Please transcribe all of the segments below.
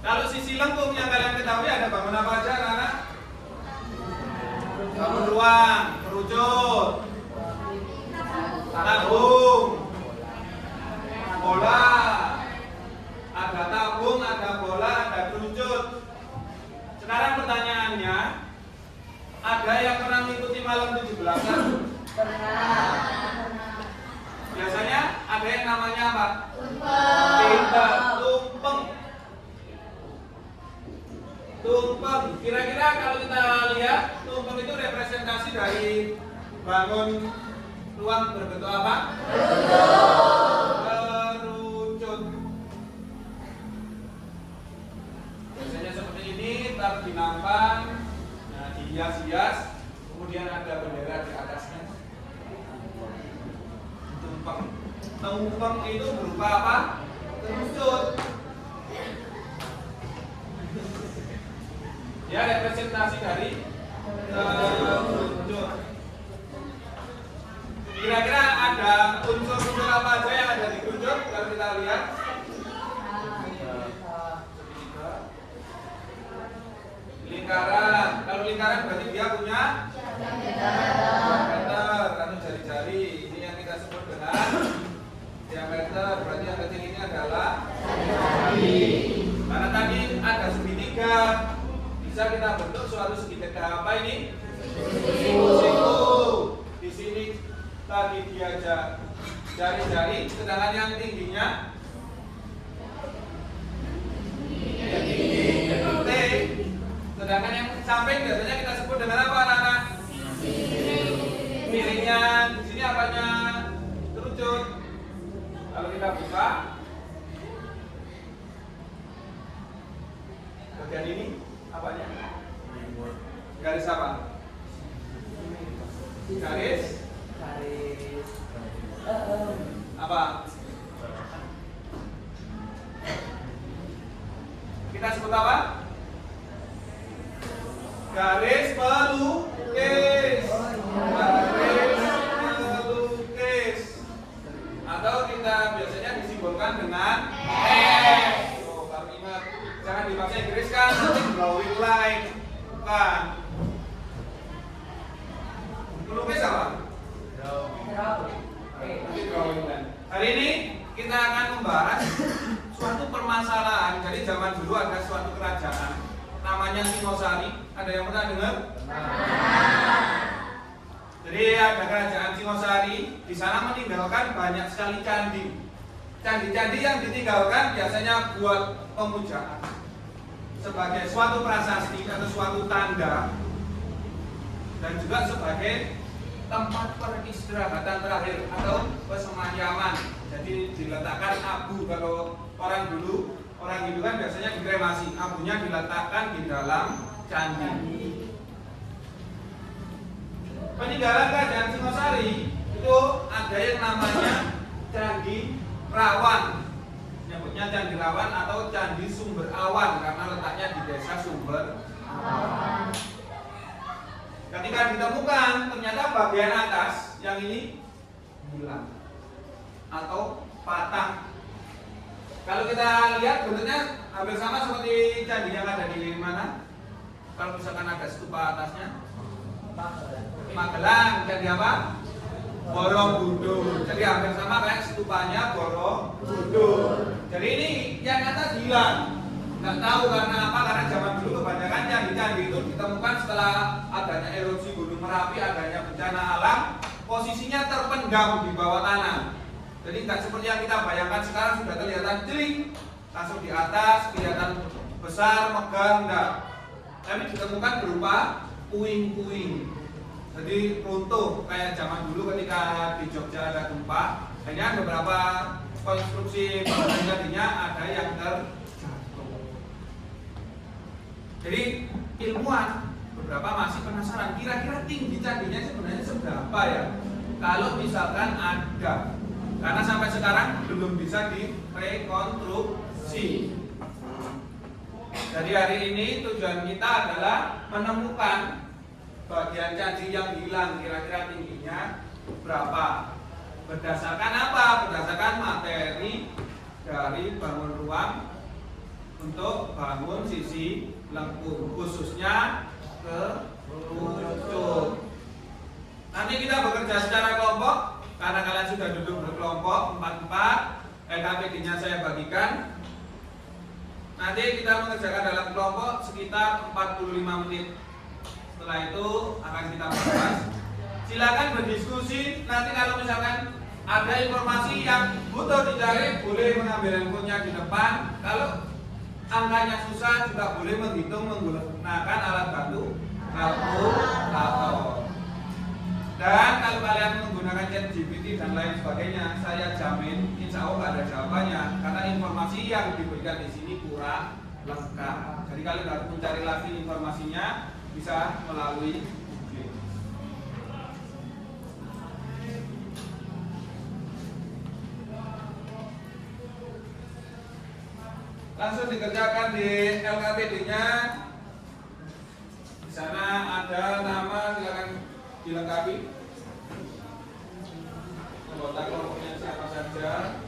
Kalau sisi lengkung yang kalian ketahui ada bangun apa aja anak-anak? Bangun ruang, kerucut, tabung, bola, ada tabung, ada bola, ada kerucut. Sekarang pertanyaannya, ada yang pernah mengikuti malam 17-an? Pernah. Biasanya ada yang namanya apa? Tumpeng. Tumpeng. Kira-kira kalau kita lihat, tumpeng itu representasi dari bangun ruang berbentuk apa? Kerucut. Biasanya seperti ini, ntar dinampan, nah dihias-hias, kemudian ada bendera di atasnya. Tumpeng. Tumpeng itu berupa apa? Kerucut. Ya, representasi dari kerucut. Kira-kira ada unsur-unsur apa aja yang ada di kerucut? Kalau kita lihat, lingkaran. Kalau lingkaran berarti dia punya diameter atau jari-jari. Ini yang kita sebut dengan diameter. Berarti yang kecil ini adalah jari. Karena tadi ada segitiga, bisa kita bentuk suatu segitiga apa ini? Siku. Di sini tadi dia jari-jari, sedangkan yang tingginya T. Sedangkan yang samping biasanya kita sebut dengan apa anak-anak? Miringnya. Di sini apanya? Kerucut. Kalau kita buka bagian ini apanya? Garis apa? Garis apa? Kita sebut apa? Garis pelukis. Garis pelukis. Atau kita biasanya disimbolkan dengan S. Oh, kalau ingat, jangan dibaca Inggris kan, nanti glowing line. Bukan. Pelukis apa? Drawing line. Hari ini kita akan membahas suatu permasalahan. Jadi zaman dulu ada suatu kerajaan namanya Singosari. Ada yang pernah dengar? Jadi ada kerajaan Singosari. Di sana meninggalkan banyak sekali candi. Candi-candi yang ditinggalkan biasanya buat pemujaan, sebagai suatu prasasti atau suatu tanda, dan juga sebagai tempat peristirahatan terakhir atau pesemayaman. Jadi diletakkan abu. Kalau orang dulu, orang Hindu kan biasanya dikremasi, abunya diletakkan di dalam candi. Peninggalan kerajaan Singosari itu ada yang namanya Candi Rawan. Nyebutnya Candi Rawan atau Candi Sumber Awan karena letaknya di desa Sumber Awan. Ketika ditemukan, ternyata bagian atas yang ini hilang atau patah. Kalau kita lihat bentuknya hampir sama seperti candi yang ada di mana? Kalau misalkan ada stupa atasnya, Magelang, candi apa? Borobudur. Jadi hampir sama kayak stupanya Borobudur. Jadi ini yang atas hilang. Nggak tahu karena apa, karena zaman dulu kebanyakan candi-candi itu ditemukan setelah adanya erupsi Gunung Merapi, adanya bencana alam, posisinya terpendam di bawah tanah. Jadi nggak seperti yang kita bayangkan sekarang sudah kelihatan jeling, langsung di atas, kelihatan besar, megah, enggak. Tapi ditemukan berupa puing-puing. Jadi runtuh kayak zaman dulu ketika di Jogja ada gempa. Hanya beberapa konstruksi bangunan jadinya ada yang Jadi ilmuwan beberapa masih penasaran kira-kira tinggi candinya sebenarnya seberapa ya? Kalau misalkan ada, karena sampai sekarang belum bisa direkonstruksi. Jadi hari ini tujuan kita adalah menemukan bagian candi yang hilang, kira-kira tingginya berapa? Berdasarkan apa? Berdasarkan materi dari bangun ruang untuk bangun sisi lengkung, khususnya kerucut. Nanti kita bekerja secara kelompok, karena kalian sudah duduk berkelompok 4-4. LKPD-nya saya bagikan. Nanti kita mengerjakan dalam kelompok sekitar 45 menit. Setelah itu akan kita bahas. Silakan berdiskusi. Nanti kalau misalkan ada informasi yang butuh dicari, boleh mengambil handphonenya di depan. Kalau angkanya susah juga boleh menghitung menggunakan alat bantu kalkulator. Dan kalau kalian menggunakan ChatGPT dan lain sebagainya, saya jamin insya Allah nggak ada jawabannya, karena informasi yang diberikan di sini kurang lengkap. Jadi kalian harus mencari lagi informasinya, bisa melalui Google. Langsung dikerjakan di LKPD-nya. Di sana ada nama, silakan dilengkapi. Anggota kelompoknya siapa saja.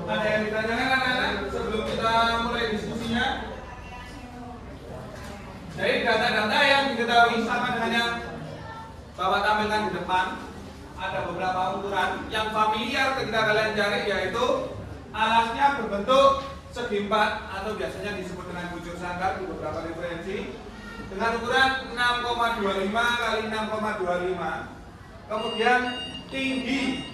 Ada yang ditanyakan anak-anak sebelum kita mulai diskusinya? Jadi data-data yang diketahui sama dengan yang Bapak tampilkan di depan, ada beberapa ukuran yang familiar ketika kalian cari, yaitu alasnya berbentuk segi empat atau biasanya disebut dengan bujur sangkar di beberapa referensi, dengan ukuran 6,25 kali 6,25, kemudian tinggi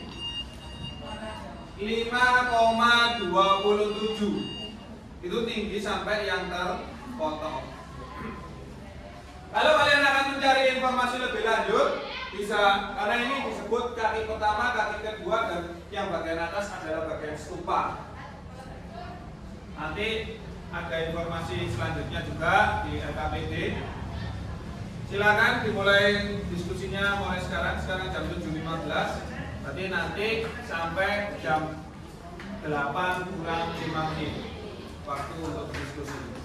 5,27. Itu tinggi sampai yang terpotong. Kalau kalian akan mencari informasi lebih lanjut, bisa, karena ini disebut kaki pertama, kaki kedua, dan yang bagian atas adalah bagian stupa. Nanti ada informasi selanjutnya juga di LKPD. Silakan dimulai diskusinya mulai sekarang jam 7.15. Berarti nanti sampai jam 8 kurang 5 menit waktu untuk diskusi.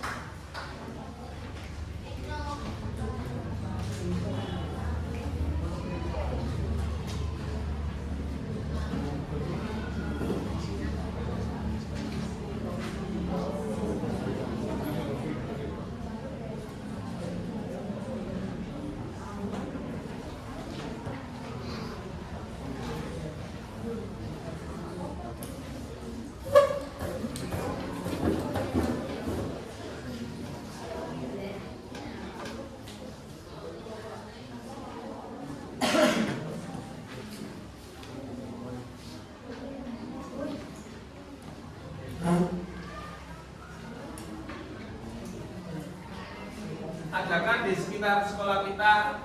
Adakah di sekitar sekolah kita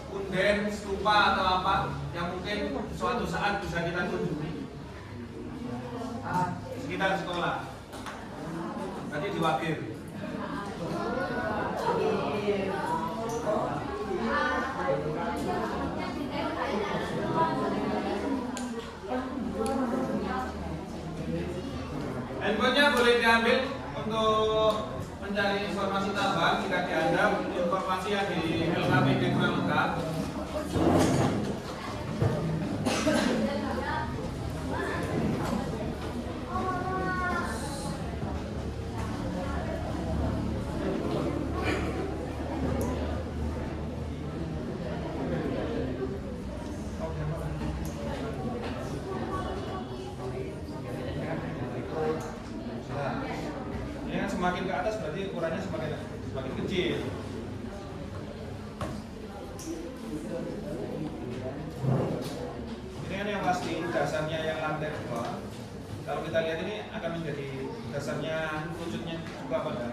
punden, stupa atau apa yang mungkin suatu saat bisa kita kunjungi? Sekitar sekolah. Tadi di Wakil. Handphonenya boleh diambil untuk mencari informasi tambahan jika dianggap informasi yang di LKPD kurang lengkap. Semakin ke atas berarti ukurannya semakin kecil. Ini kan yang pasti dasarnya yang lantai bawah. Kalau kita lihat ini akan menjadi dasarnya wujudnya suka pada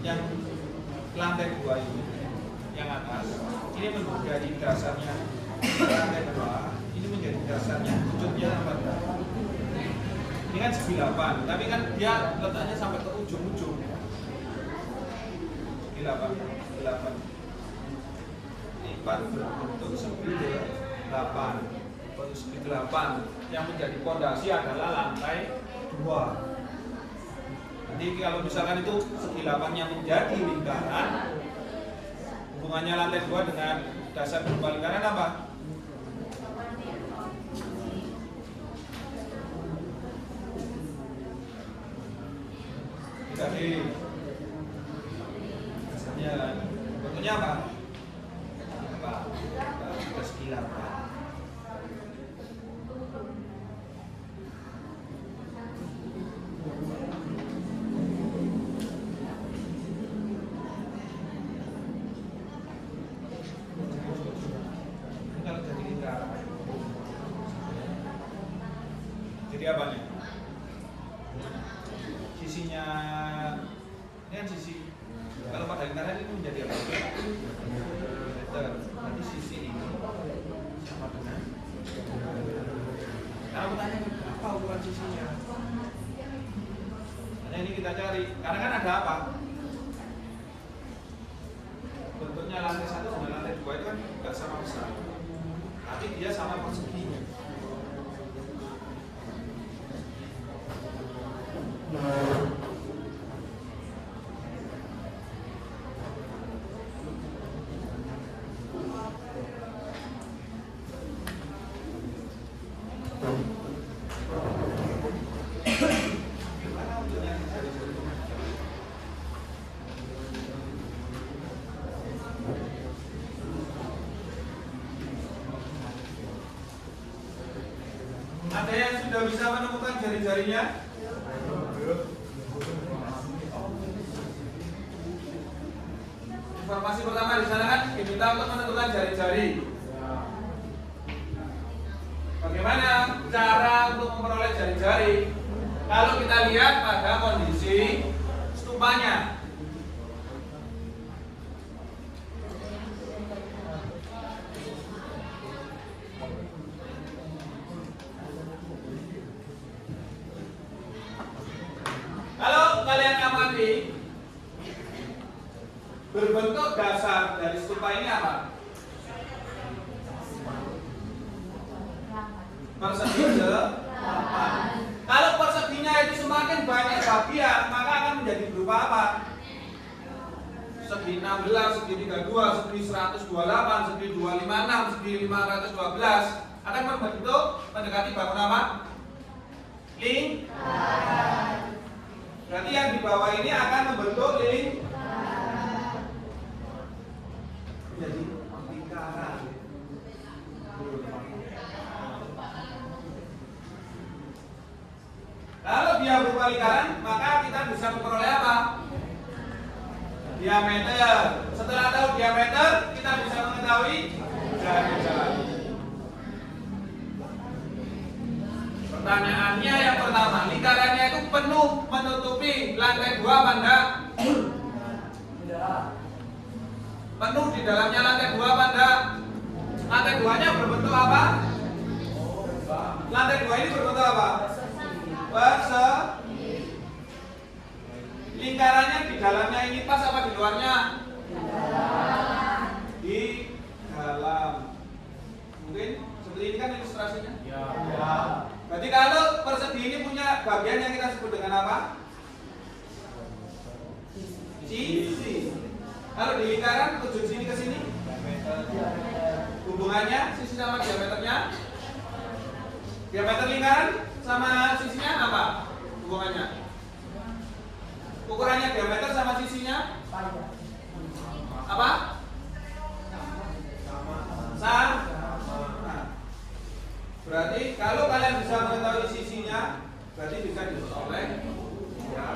yang lantai 2 ini, yang atas ini menjadi dasarnya lantai 2, ini menjadi dasarnya ujungnya apa? Ini kan segi 8, tapi kan dia letaknya sampai ke ujung-ujung. Segi 8. Ini berbentuk segi 8. Segi 8 yang menjadi pondasi adalah lantai 2. Jadi kalau misalkan itu segi 8-nya menjadi lingkaran, hubungannya lantai 2 dengan dasar berupa lingkaran apa? Jadi dasarnya bentuknya apa? Segi 8. Jadi apa nih? Sisinya ini kan sisi. Kalau pada lingkaran ini menjadi apa? Berarti sisi ini sama dengan. Kalau bertanya apa ukuran sisinya? Nah ini kita cari. Karena kan ada apa? Bentuknya lantai 1 dengan lantai 2 itu kan nggak sama besar, tapi dia sama perseginya. Ada yang sudah bisa menemukan jari-jarinya? Informasi pertama di sana kan diminta untuk menentukan jari-jari. Bagaimana cara untuk memperoleh jari-jari? Kalau kita lihat pada kondisi stupanya. Kalau kalian amati berbentuk dasar dari stupa ini apa? Persegi 8. Kalau perseginya itu semakin banyak bagian, maka akan menjadi berupa apa? Segi 16, segi 32, segi 128, segi 256, segi 512 akan membentuk mendekati bangun apa? Lingkaran. Berarti yang di bawah ini akan membentuk menjadi lingkaran. Kalau dia berupa lingkaran, maka kita bisa memperoleh apa? Diameter. Setelah tahu diameter, kita bisa mengetahui jari-jari. Pertanyaannya yang pertama, lingkarannya itu penuh menutupi lantai 2 apa enggak? Penuh di dalamnya lantai 2 apa enggak? Lantai 2-nya berbentuk apa? Lantai 2 ini berbentuk apa? Persegi. Lingkarannya di dalamnya ini pas apa di luarnya? Di dalam. Mungkin seperti ini kan ilustrasinya? Ya. Berarti kalau persegi ini punya bagian yang kita sebut dengan apa? Sisi. Kalau di lingkaran ujung sini ke sini, hubungannya sisi sama diameternya. Diameter lingkaran sama sisinya apa? Hubungannya? Ukurannya diameter sama sisinya? Apa? Sama. Berarti kalau kalian bisa mengetahui sisinya, berarti bisa diperoleh ya.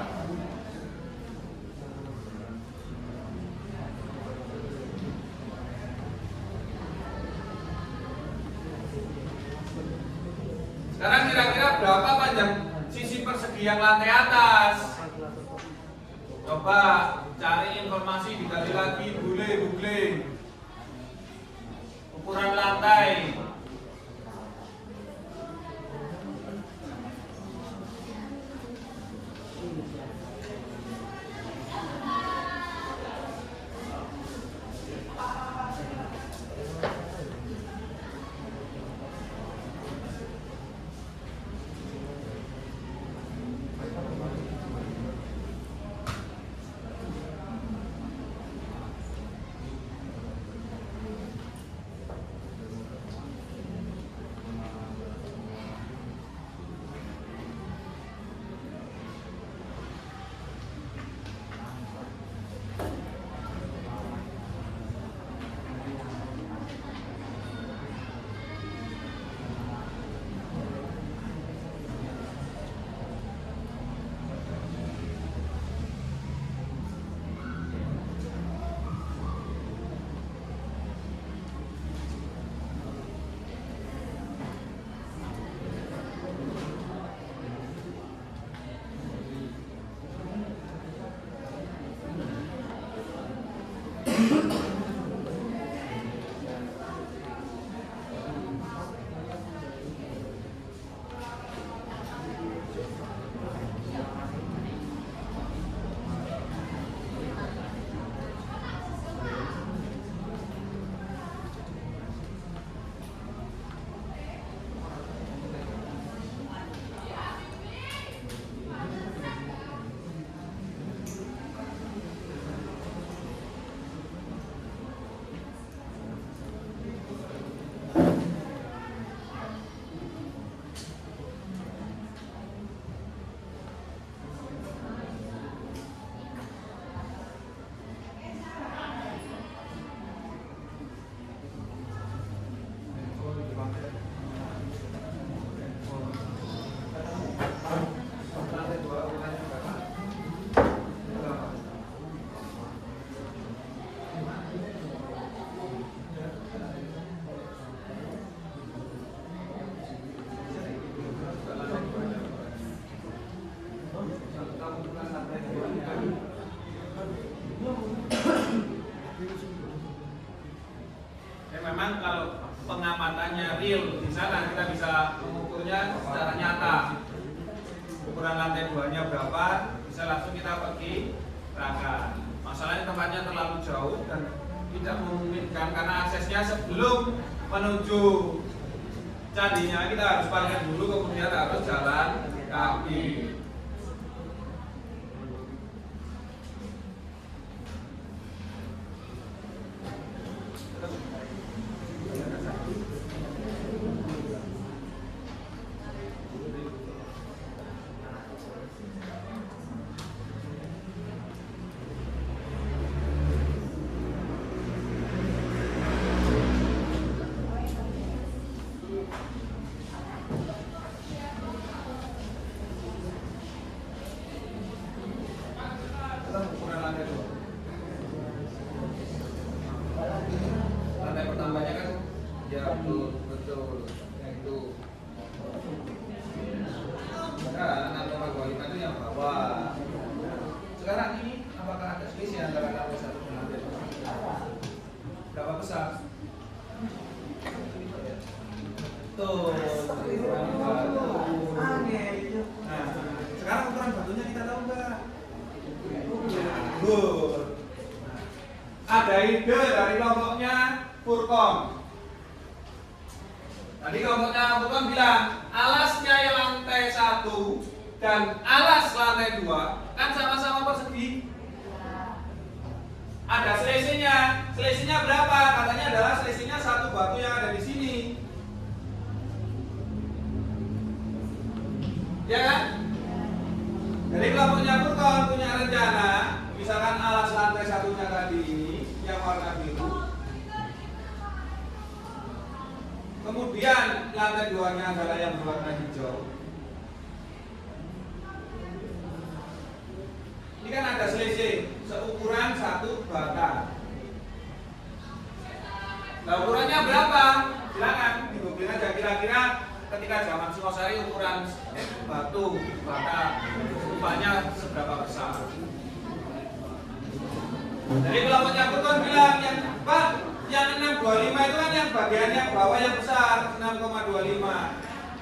Sekarang kira-kira berapa panjang persegi yang lantai atas. Coba cari informasi, dikali lagi, boleh googling. Ukuran lantai. Memang kalau pengamatannya real di sana kita bisa mengukurnya secara nyata. Ukuran lantai 2-nya berapa, bisa langsung kita pergi perangkat. Masalahnya tempatnya terlalu jauh dan tidak memungkinkan karena aksesnya sebelum menuju candinya kita harus parkir dulu, kemudian harus jalan kaki. Lantai pertamanya kan ya betul itu kan atau algoritma itu yang bawah. Sekarang ini apakah ada selisih antara lantai 1 dan lantai 2? Berapa besar? Tuh. Nah, sekarang ukuran batunya kita tahu nggak? Good. Ada ide dari kelompoknya Furkom. Tadi kelompoknya Furkom bilang alasnya yang lantai 1 dan alas lantai 2 kan sama-sama persegi. Ada selisihnya. Selisihnya berapa? Katanya adalah selisihnya satu batu yang ada di sini. Ya kan? Jadi kelompoknya Furkom punya rencana, misalkan alas lantai 1-nya tadi ini yang warna biru, kemudian lantai 2-nya adalah yang berwarna hijau. Ini kan ada selisih seukuran 1 bata. Nah, ukurannya berapa? Silakan di googling aja kira-kira ketika zaman Singosari ukuran bata tentu maka stupanya seberapa besar. Jadi kalau penyangkut kan bilang yang Pak, yang 625 itu kan yang bagian yang bawah yang besar 6,25.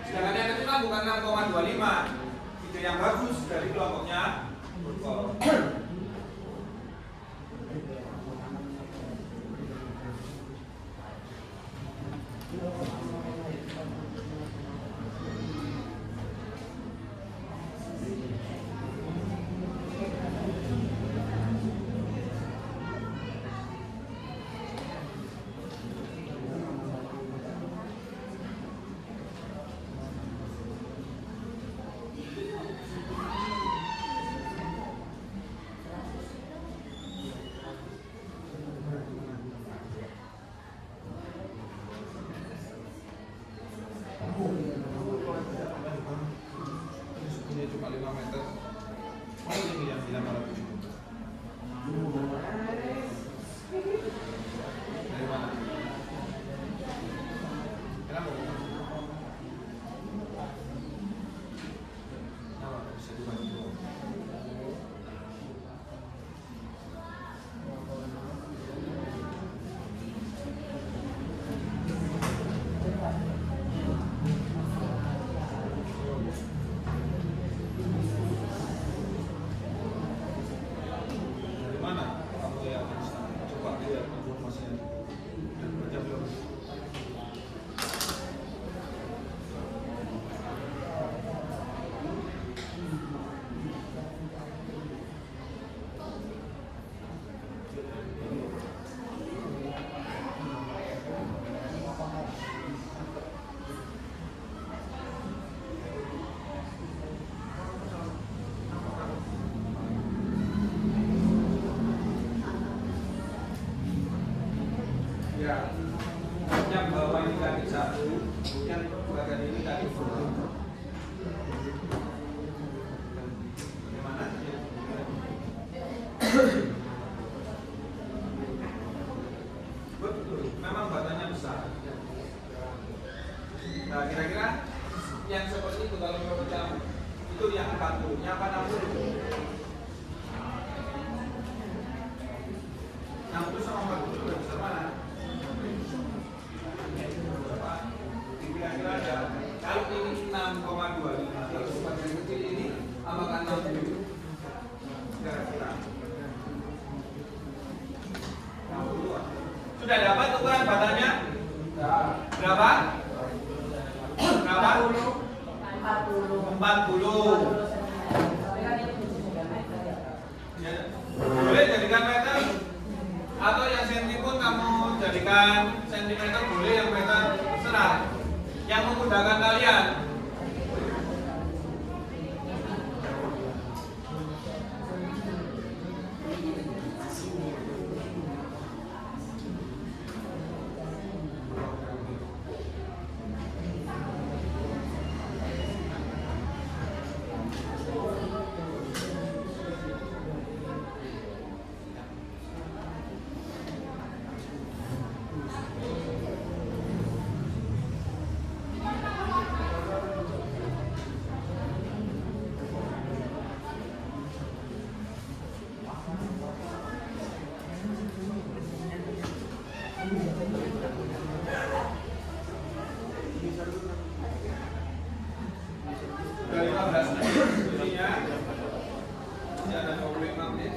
Sedangkan yang kecil kan bukan 6,25. Ide yang bagus dari kelompoknya. Cuma 5 meter. Oh, ini yang bilang malah dari mana? Kenapa? Kenapa bisa dibantu? Ya, yang bawah ini kaki 1, yang bagian ini kaki 2. Bagaimana? Betul, memang badannya besar. Nah, kira-kira yang seperti itu kalau pecah itu yang 40, yang 60. 60 sama 40 lebih besar mana? Kira-kira ada, kalau ini 6,25, kalau bagian kecil ini apakah 60? Kira-kira 60. Sudah dapat ukuran badannya? Berapa? Berapa? 40. Ya. Boleh jadikan meter atau yang senti pun kamu jadikan sentimeter, boleh yang meter terserah. Yang memudahkan kalian. Dari 15 ininya masih ada 25 menit.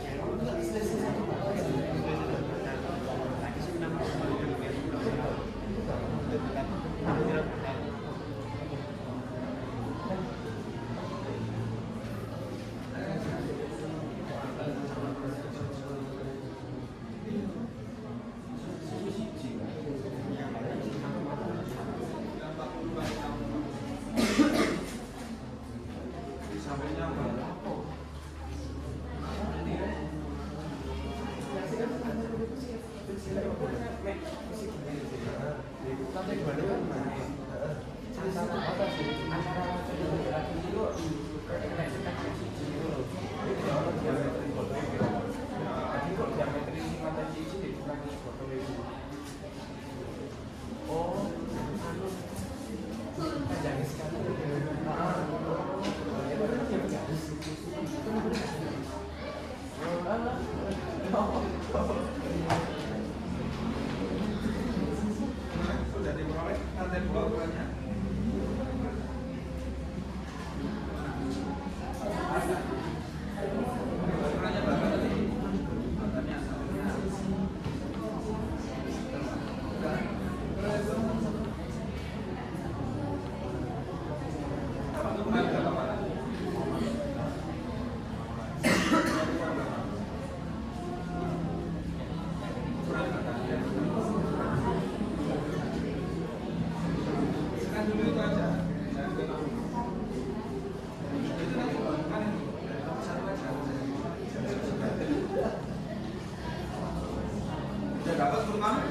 dapat rumah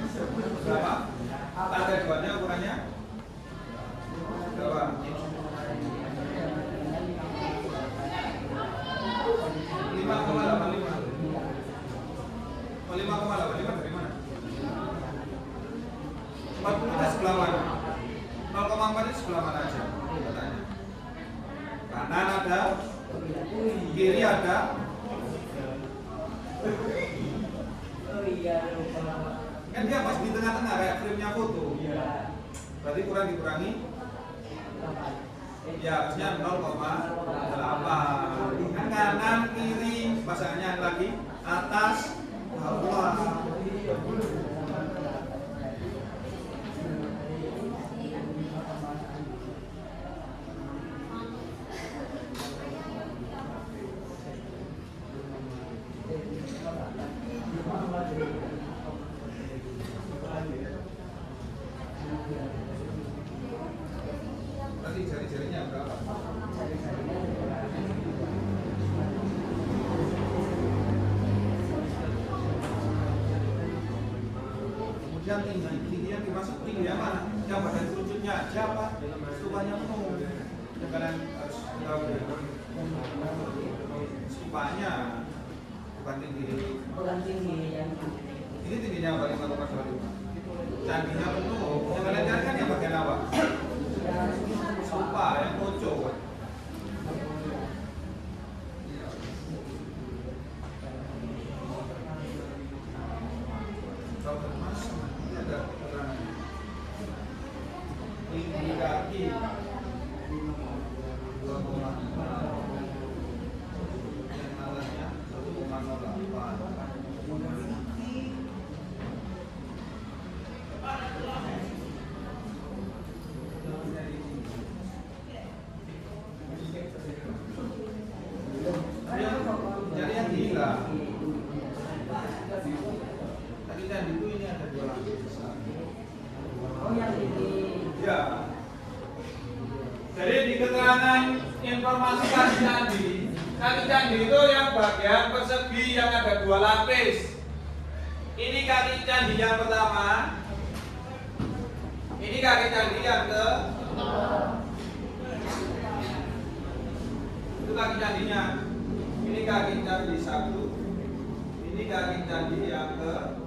berapa? Lantai 2-nya ukurannya berapa? 5,85. Oh, 5,85 dari mana? 40 itu sebelah mana? 0,4 itu sebelah mana aja? Katanya. Kanan ada, kiri ada. Kan dia pas di tengah-tengah kayak frame-nya foto. Berarti kurang dikurangi. Ya harusnya 0,8. Kan kanan, kiri, pasangannya lagi atas, bawah. Tadi jari-jarinya berapa? Kemudian tinggi yang dimaksud tinggi yang mana? Yang badan kerucutnya aja apa? Stupanya penuh. Ya kalian harus tahu ya. Stupanya bukan tinggi. Ini tingginya apa? 5,25. Candinya penuh. Yang kalian cari kan yang bagian apa? Stupa yang pojok. Tinggi kaki 2,5, yang alasnya 1,08. Jadi yang gila. Tadi kan itu ini ada 2 lapis besar. Oh yang ini. Ya. Jadi di keterangan informasi kaki candi itu yang bagian persegi yang ada 2 lapis. Ini kaki candi yang pertama. Ini kaki candi yang ke. Itu kaki candinya. Ini kaki candi 1. Ini kaki candi yang ke.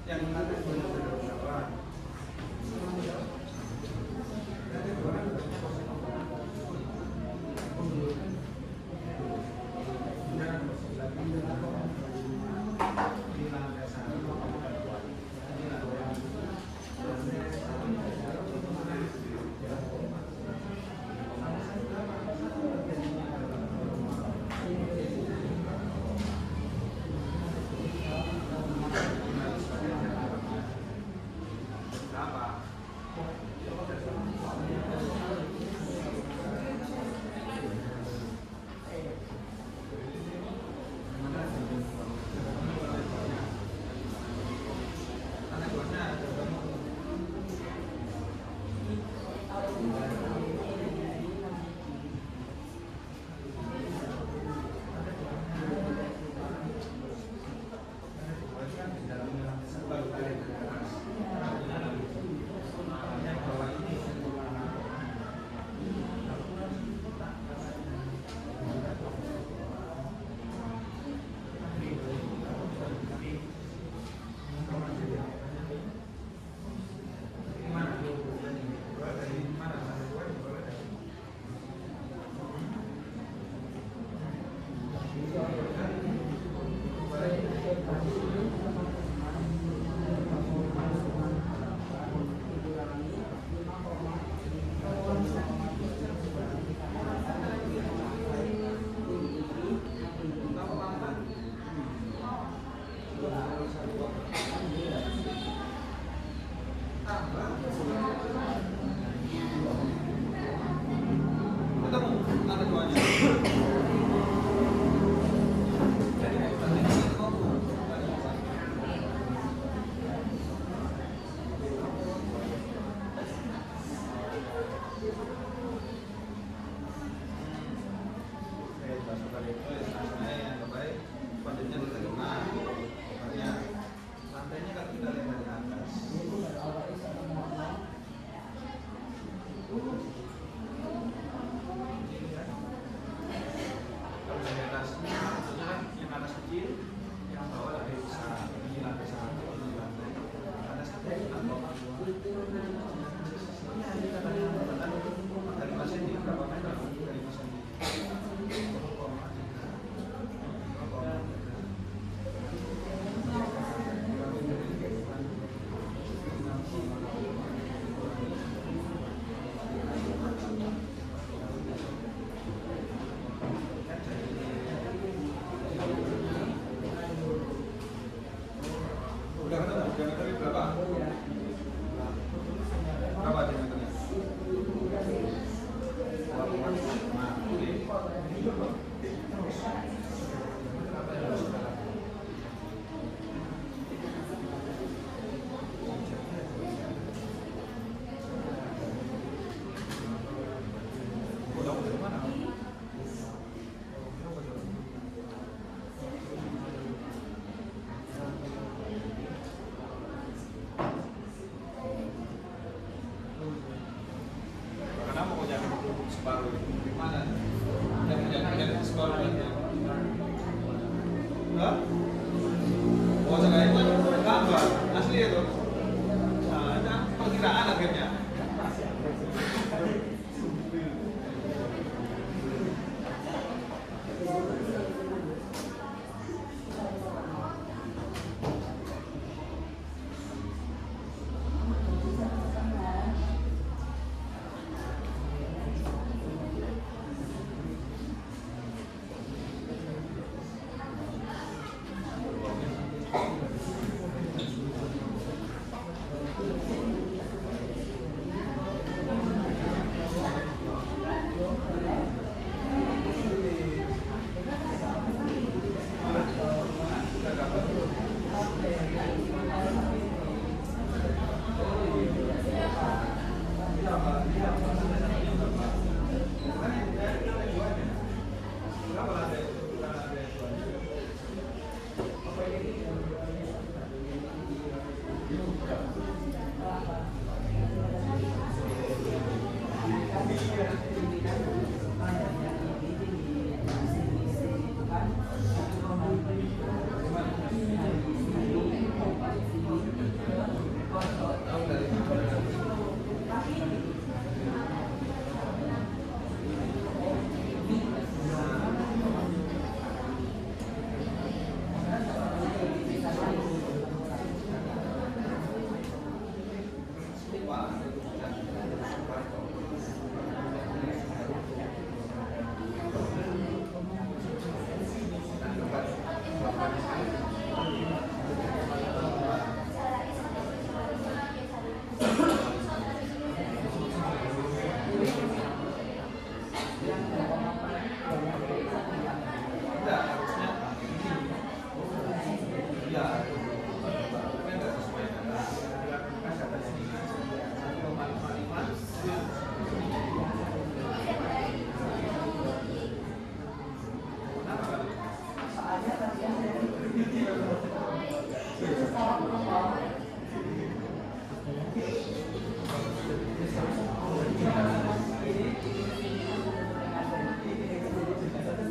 Yang mana? Dari Mas Edi berapa meter? Dari Mas Edi. Udah ketemu diameternya berapa? Berapa diameternya? Nah, ini. Udah dari mana? Kenapa kok jangan separuh? Gimana? Jangan separuh lagi. Hah? Oh, sekarang itu gambar asli itu. Nah, itu perkiraan akhirnya.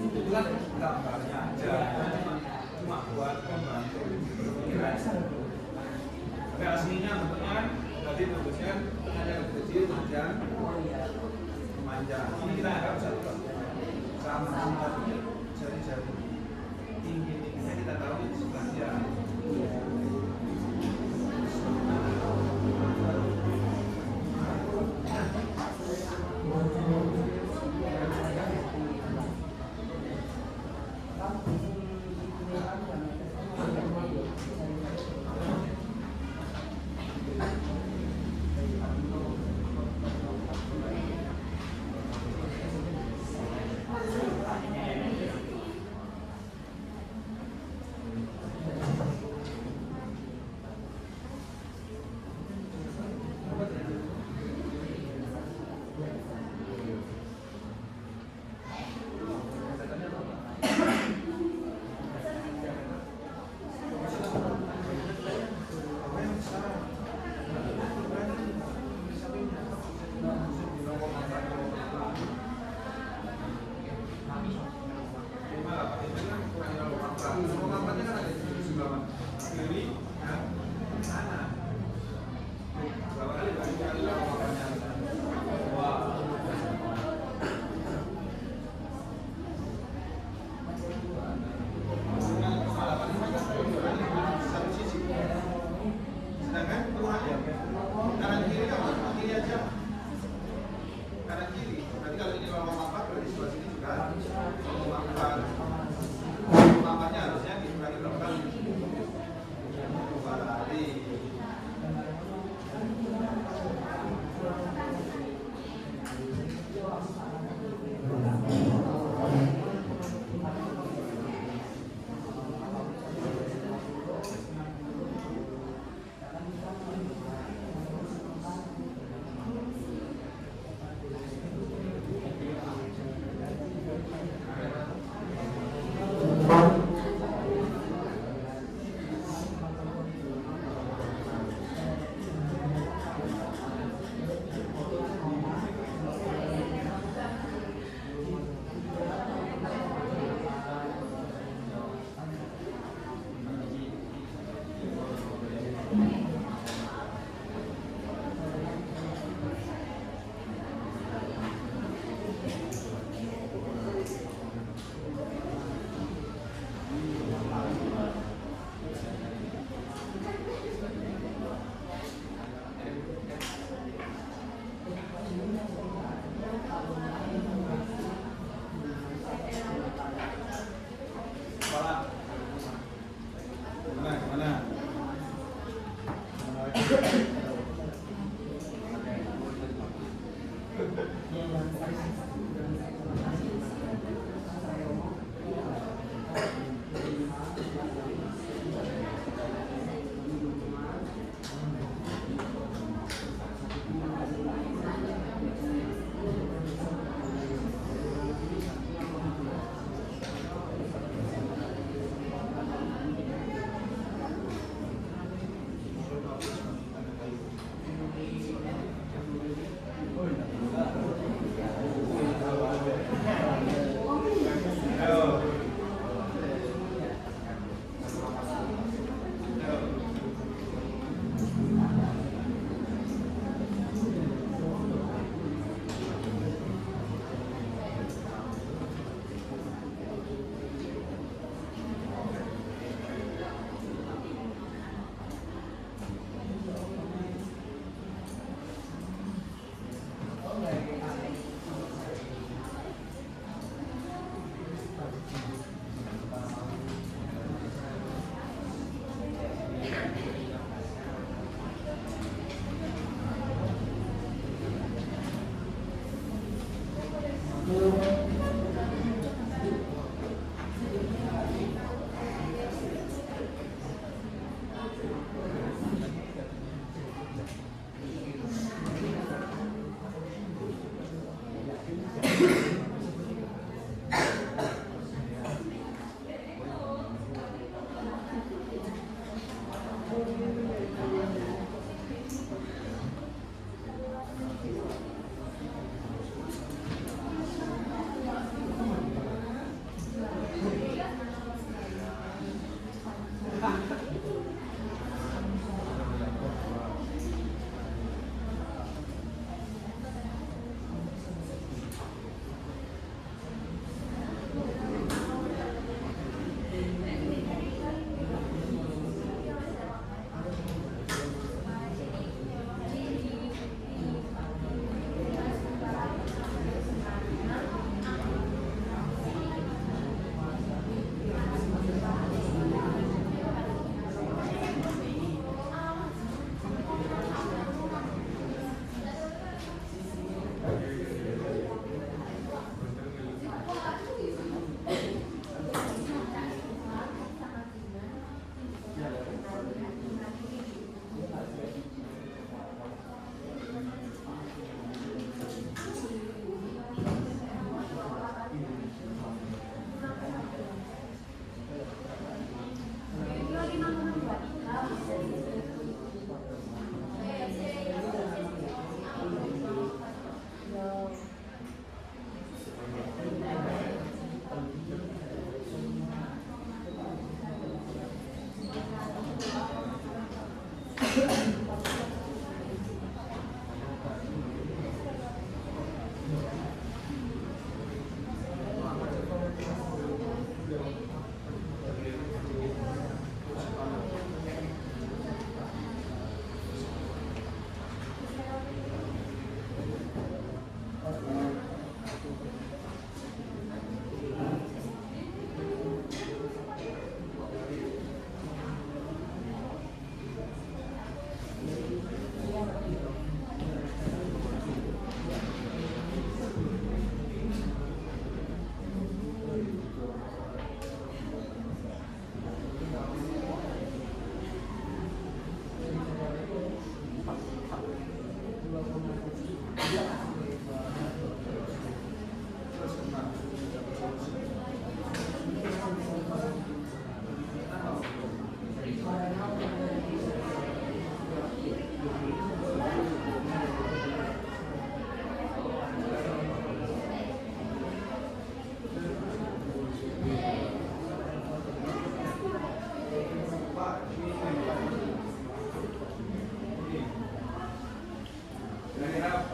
Itu kan gambarnya aja, cuma buat membantu pemikiran. Tapi aslinya bentuknya tadi bagusnya ada kecil, panjang, memanjang. Ini kita anggap satu sama jari-jari tinggi-tingginya kita taruh di sebelahnya.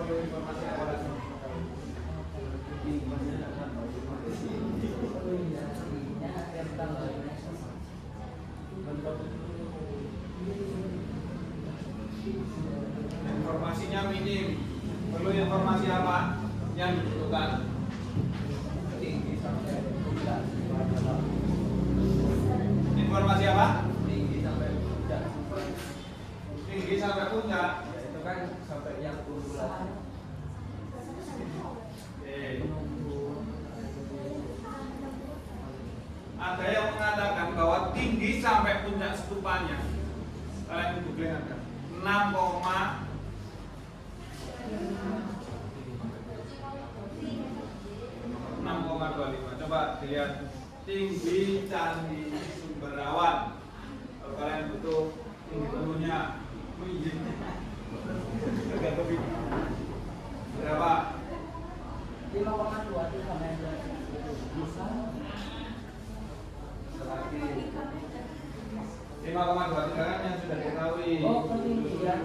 perlu informasi apa lagi? Informasinya minim. Perlu informasi apa yang dibutuhkan? Informasi apa? Tinggi sampai puncak. Tinggi sampai puncak. Ya, itu kan sampai yang unggulan. Ada yang mengatakan bahwa tinggi sampai puncak stupanya, kalian googling aja, 6,25. Coba dilihat tinggi Candi Sumberawan. Kalau kalian butuh tinggi tubuhnya, berapa? 5,23 meter. 5,23 kan yang sudah diketahui. Oh, ketinggian.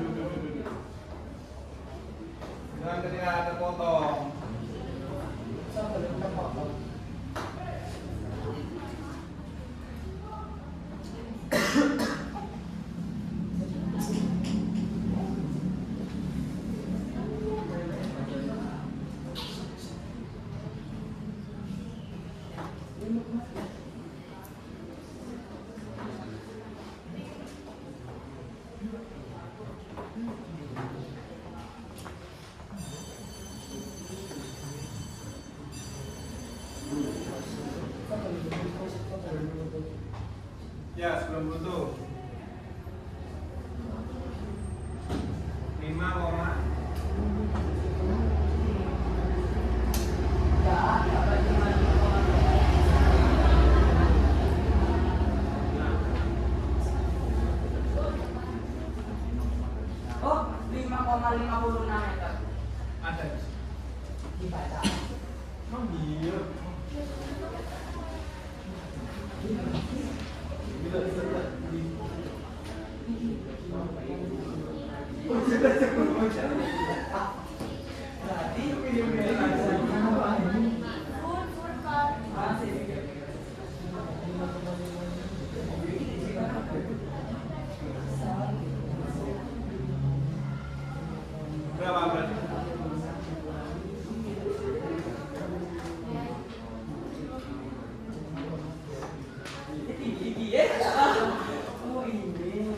Dengan ketika terpotong. Sebelum terpotong. Ya, sebelum butuh 5, Oh, 5,56 meter. ada di sini. Dibaca. Oh iya. Berapa berarti? Oh, ini.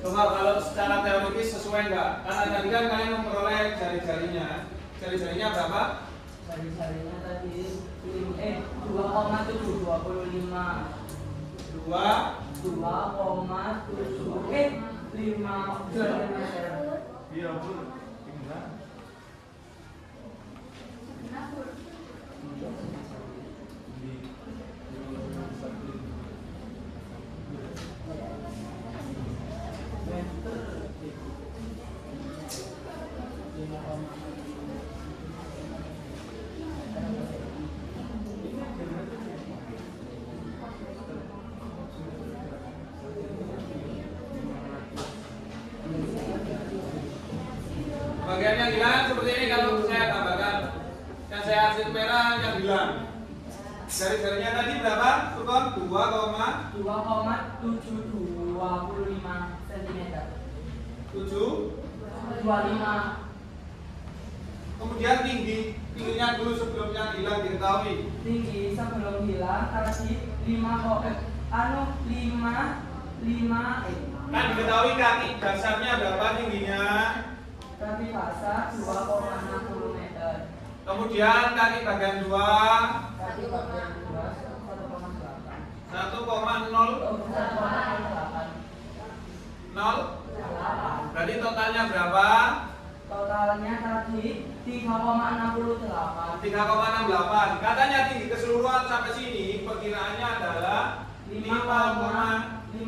Coba kalau secara teoritis sesuai nggak? Karena tadi kan kalian memperoleh jari-jarinya. Jari-jarinya berapa? Jari-jarinya tadi 2,725 2. 5 meter. Iya, betul. Tinggal. Bagian yang hilang seperti ini kalau saya tambahkan. Yang saya arsit merah yang hilang. Jari-jarinya tadi berapa? Turun 2,725 cm. 7. 25. Kemudian tingginya dulu sebelum yang hilang diketahui. Tinggi sebelum hilang tadi 5. Kan diketahui kaki dasarnya berapa tingginya. Kaki dasar 2,60 meter. Kemudian kaki bagian 2 Kaki bagian 2 1,8. 1,0. 1,8. 0. Berarti totalnya berapa? Total totalnya tadi 3,68. 3,68. Katanya tinggi keseluruhan sampai sini perkiraannya adalah 5,56.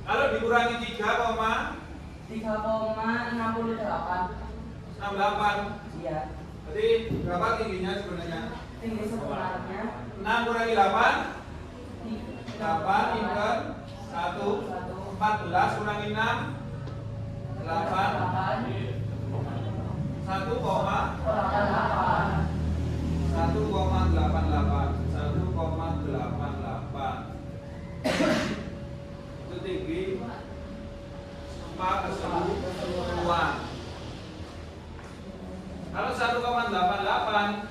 Kalau dikurangi 3,68. 3,68. Iya. Berarti berapa tingginya sebenarnya? Tinggi sebenarnya 6 kurangi 8. 8 8 ingat 1 14 kurangi 6 8 1,88 itu tinggi 4 keseluruhan. Kalau 1,88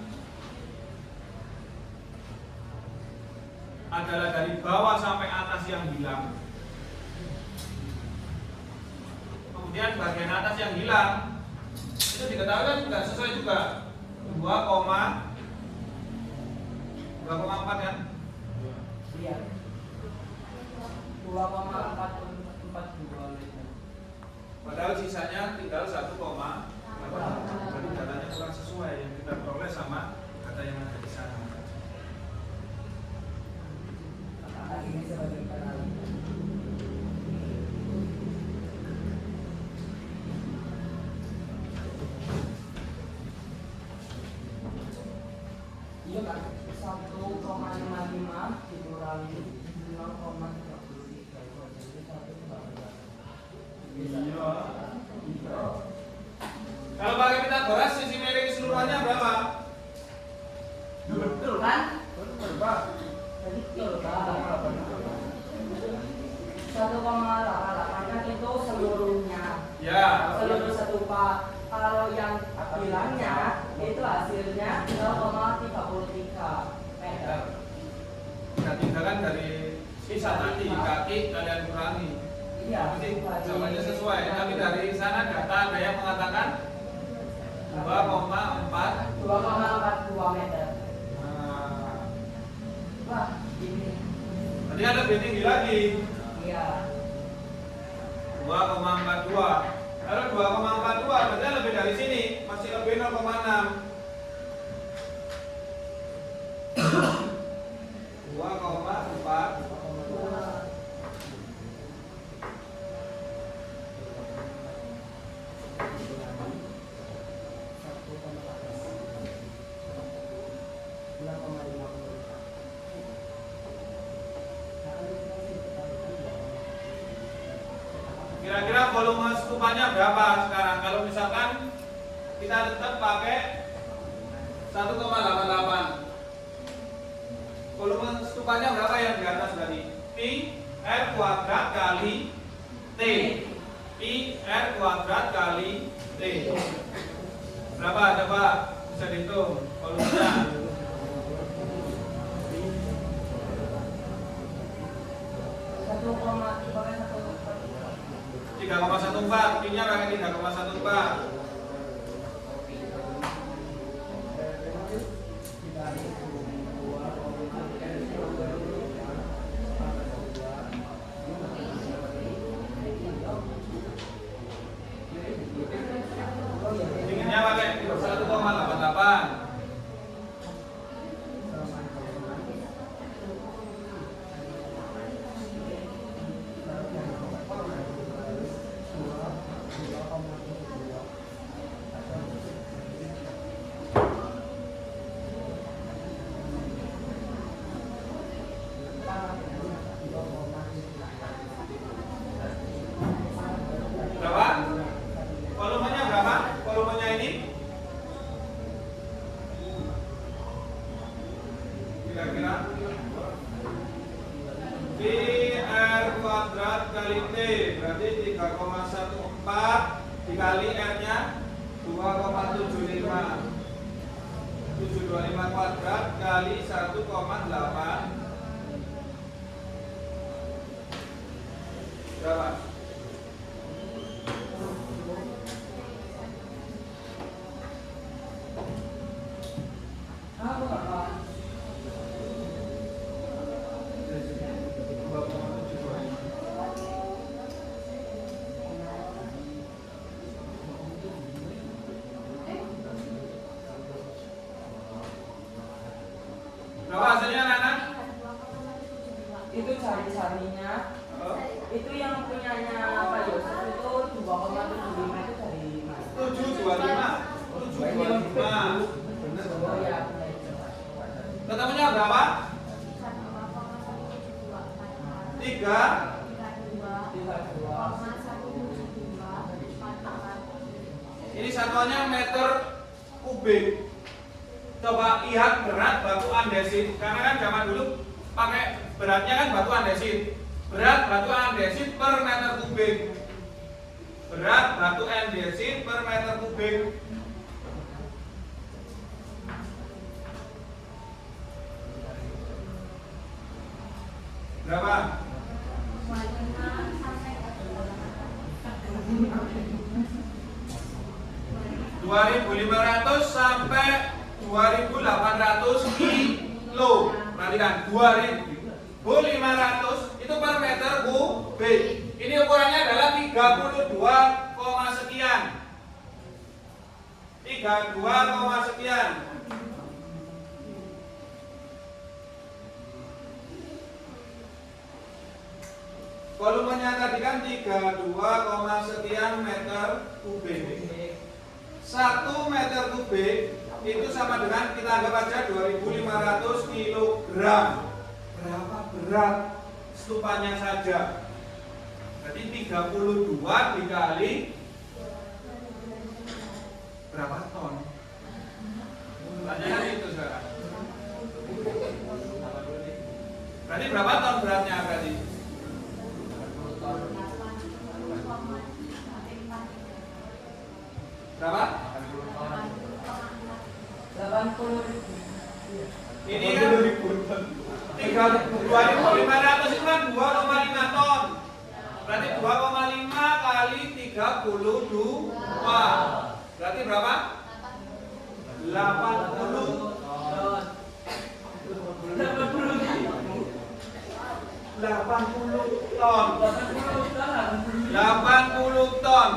adalah dari bawah sampai atas yang hilang. Kemudian bagian atas yang hilang itu diketahui kan juga sesuai juga 2,4 kan? Iya. 2,442 meter. Padahal sisanya tinggal 1,8. Jadi datanya kurang sesuai yang kita peroleh sama data yang ada di sana. Apakah ini sebagai penalti? Iya kan? 1,55 dikurangi 0,33 jadi 1,14. Iya. Kalau pakai Pitagoras sisi miring keseluruhannya berapa? Betul kan? Jadi betul kan? 1,88 kan itu seluruhnya. Ya. Seluruh stupa. Kalau yang bilangnya itu hasilnya 0,33 meter. Kita tinggalkan dari sisa tadi kaki kalian kurangi. Iya. Berarti jawabannya sesuai. Tapi dari sana data ada yang mengatakan 2,42 meter. Nah, Wah, ini. berarti ada lebih tinggi lagi. Iya. 2,42. Kalau 2,42 berarti lebih dari sini, masih lebih 0,6. 2,4. Kira-kira volume stupanya berapa sekarang? Kalau misalkan kita tetap pakai 1,88. Volume stupanya berapa yang di atas tadi? Pi R kuadrat kali T. Pi R kuadrat kali T. Berapa? Coba bisa dihitung volumenya. 3,14, P-nya pakai 3,14. Dinginnya pakai 1,88. Berapa? Volumenya berapa? Volumenya ini? Kira-kira P R kuadrat kali T berarti 3,14 dikali R-nya 2,75. 725 kuadrat kali 1,8 berapa? Ketemunya berapa? 3. 32,172. Ini satuannya meter kubik. Coba lihat berat batu andesit. Karena kan zaman dulu pakai beratnya kan batu andesit. Berat batu andesit per meter kubik. Berat batu andesit per meter kubik. Berapa? 2.500 sampai 2.800 kilo. Perhatikan, 2.500 itu per meter kubik. Ini ukurannya adalah 32, sekian. 32, sekian. Volumenya tadi kan 32, sekian meter kubik. 1 meter kubik itu sama dengan, kita anggap aja 2.500 kilogram. Berapa berat stupanya saja? Jadi 32 dikali berapa ton? Pertanyaannya itu sekarang. Berarti berapa ton beratnya berarti? Berapa? 80.000. Ini kan 2.500 itu kan 2,5 ton. Berarti 2,5 kali 32. Berarti berapa? 80 ton. 80 ton.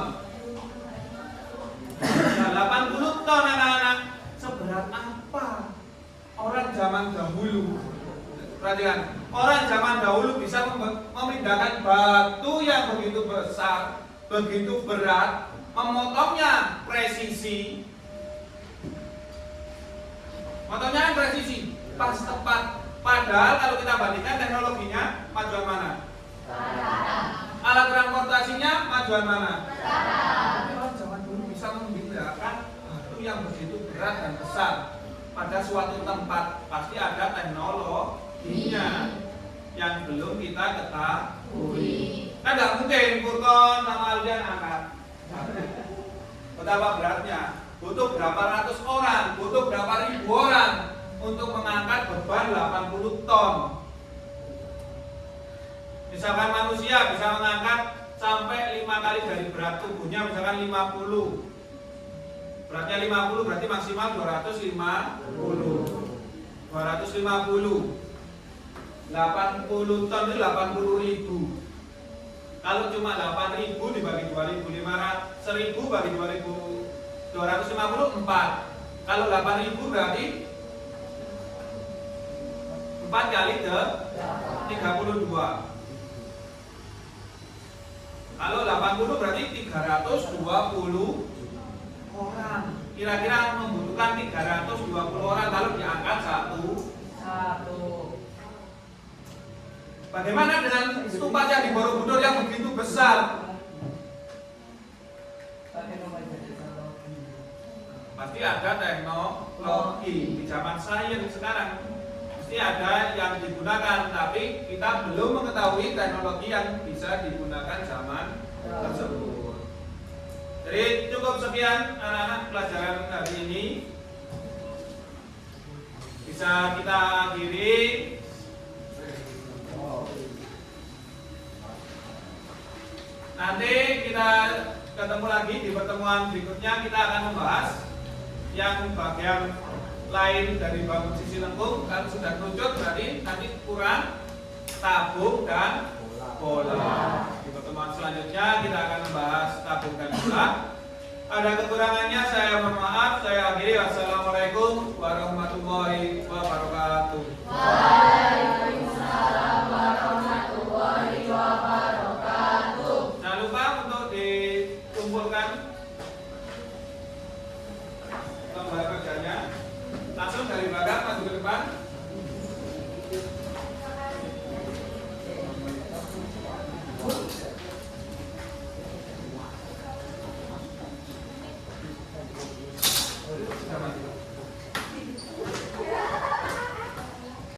Nah, 80 ton anak-anak. Seberat apa orang zaman dahulu? Perhatikan, orang zaman dahulu bisa memindahkan batu yang begitu besar, begitu berat, memotongnya presisi. Potongnya kan presisi, pas tepat. Padahal kalau kita bandingkan teknologinya, majuan mana? Alat transportasinya majuan mana? Orang zaman dulu bisa memindahkan batu yang begitu berat dan besar pada suatu tempat. Pasti ada teknologinya yang belum kita ketahui. Kan nggak mungkin Furkon sama Aldian angkat. Betapa beratnya. Butuh berapa ratus orang, butuh berapa ribu orang untuk mengangkat beban 80 ton. Misalkan manusia bisa mengangkat sampai 5 kali dari berat tubuhnya, misalkan 50. Beratnya 50 berarti maksimal 250. 250. 80 ton itu 80.000. Kalau cuma 8.000 dibagi 2.500, 1.000 bagi 2.250 4. Kalau 8.000 berarti 4 kali 32. Kalau 80 berarti 320 orang. Kira-kira membutuhkan 320 orang kalau diangkat satu. Bagaimana dengan stupa Candi Borobudur yang begitu besar? Pasti ada teknologi di zaman sains sekarang. Pasti ada yang digunakan, tapi kita belum mengetahui teknologi yang bisa digunakan zaman tersebut. Jadi cukup sekian anak-anak pelajaran hari ini. Bisa kita akhiri. Nanti kita ketemu lagi di pertemuan berikutnya. Kita akan membahas yang bagian lain dari bangun sisi lengkung. Kalau sudah kerucut berarti nanti kurang tabung dan bola. Di pertemuan selanjutnya kita akan membahas tabung dan bola. Ada kekurangannya saya mohon maaf. Saya akhiri. Wassalamualaikum warahmatullahi wabarakatuh. Waalaikumsalam warahmatullahi wabarakatuh. Jangan lupa untuk dikumpulkan lembar kerjanya. Langsung dari belakang maju ke depan.